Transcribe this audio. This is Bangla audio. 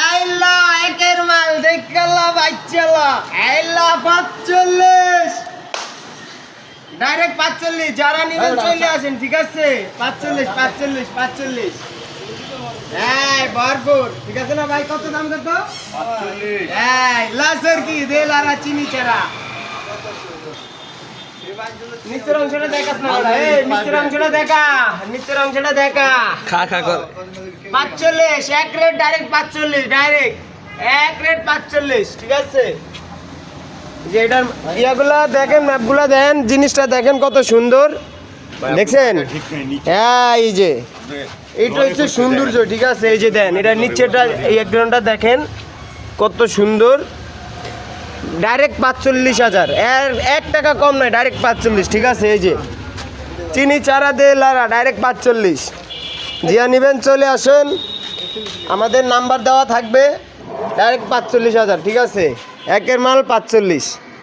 আইলা একের মাল দেখলা বাচ্চালা আইলা 45 ডাইরেক্ট 45 যারা নিবেন চলে আসেন ঠিক আছে 45 এই ভরপুর ঠিক আছে না ভাই কত দাম কত 45 এই লাসের কি দেলারা চিনি চেরা নিচের অংশটা দেখাস না বড়া এই নিচের অংশটা দেখা খা কর 45 এক রেট ডাইরেক্ট 45 ডাইরেক্ট এক রেট 45 ঠিক আছে যে এটার ইয়াগুলা দেখেন ম্যাপগুলা দেন জিনিসটা দেখেন কত সুন্দর দেখছেন এই যে এইটা হচ্ছে সৌন্দর্য ঠিক আছে এই যে দেন এটা নিচেটা এই একজনটা দেখেন কত সুন্দর ডাইরেক্ট 45,000 এর 1 টাকা কম নয় ডাইরেক্ট 45 ঠিক আছে এই যে চিনি চারা দিয়ে লারা ডাইরেক্ট 45 জিয়া নিবেন চলে আসুন আমাদের নাম্বার দেওয়া থাকবে ডাইরেক্ট 45,000 ঠিক আছে একের মাল 45